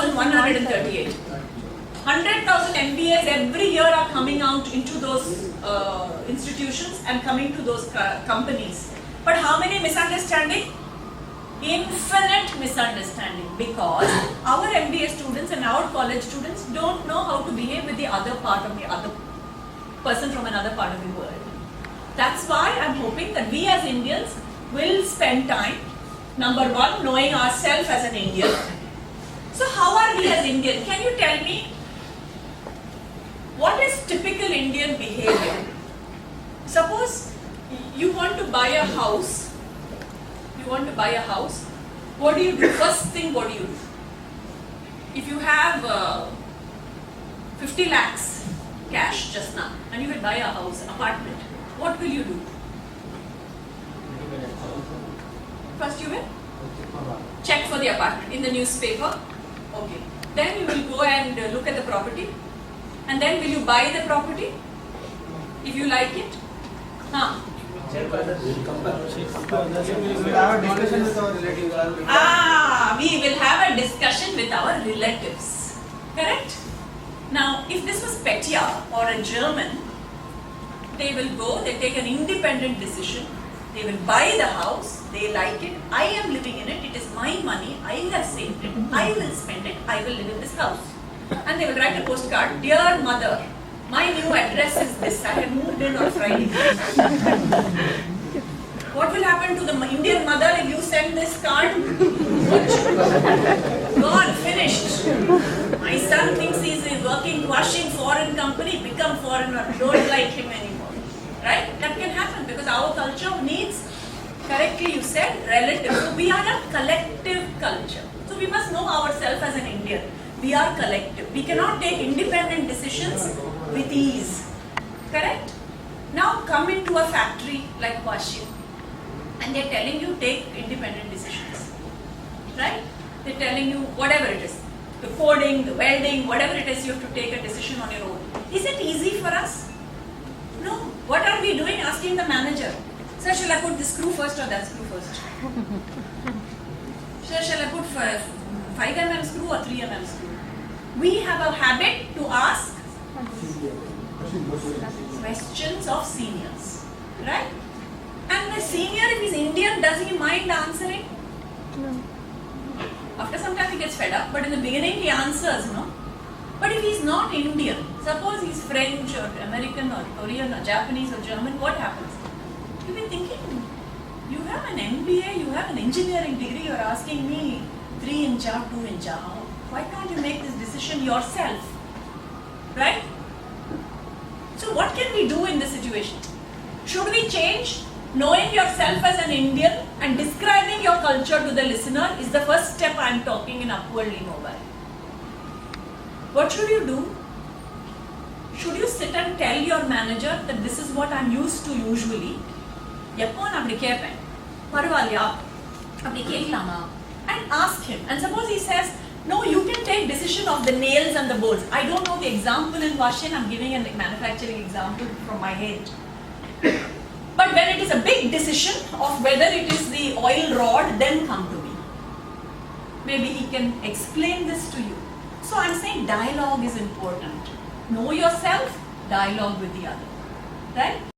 100,138. 100,000 MBAs every year are coming out into those institutions and coming to those companies. But how many misunderstanding? Infinite misunderstanding, because our MBA students and our college students don't know how to behave with the other part of the other person from another part of the world. That's why I'm hoping that we as Indians will spend time, number one, knowing ourselves as an Indian. So how are we as Indian? Can you tell me what is typical Indian behavior? Suppose you want to buy a house. What do you do? First thing, what do you do? If you have 50 lakhs cash just now and you will buy a house, an apartment, what will you do? First you will check for the apartment in the newspaper. Okay. Then you will go and look at the property. And then will you buy the property? If you like it? We will have a discussion with our relatives. We will have a discussion with our relatives. Correct? Now, if this was Petya or a German, they will go, they take an independent decision, they will buy the house, they like it, I am living in it, it is my money, I have saved it, I will spend it, I will live in this house. And they will write a postcard, "Dear mother, my new address is this, I have moved in on Friday." What will happen to the Indian mother if you send this card? Gone, finished. My son thinks he is working, Hwashin foreign company, become foreigner, don't like him anymore. Right? That can happen because our culture needs, correctly you said, relative. So we are a collective culture. So we must know ourselves as an Indian. We are collective. We cannot take independent decisions with ease. Correct? Now come into a factory like Hwashin and they're telling you take independent decisions. Right? They're telling you whatever it is. The coding, the welding, whatever it is, you have to take a decision on your own. Is it easy for us? No. What are we doing? Asking the manager, "Sir, shall I put this screw first or that screw first? Sir, shall I put 5 mm screw or 3 mm screw?" We have a habit to ask questions of seniors. Right? And the senior, if he's Indian, does he mind answering? No. After some time he gets fed up, but in the beginning he answers, no? But if he's not Indian, suppose he's French or American or Korean or Japanese or German, what happens? You'll be thinking, you have an MBA, you have an engineering degree, you're asking me 3 inch out, 2 inch out. Why can't you make this decision yourself? Right? So what can we do in this situation? Should we change? Knowing yourself as an Indian and describing your culture to the listener is the first step I'm talking in Upworldly Mobile. What should you do? Should you sit and tell your manager that this is what I'm used to usually? And ask him. And suppose he says, "No, you can take decision of the nails and the bolts." I don't know the example in Hwashin, I'm giving a manufacturing example from my head. But when it is a big decision of whether it is the oil rod, then come to me. Maybe he can explain this to you. So I'm saying dialogue is important. Know yourself, dialogue with the other. Right?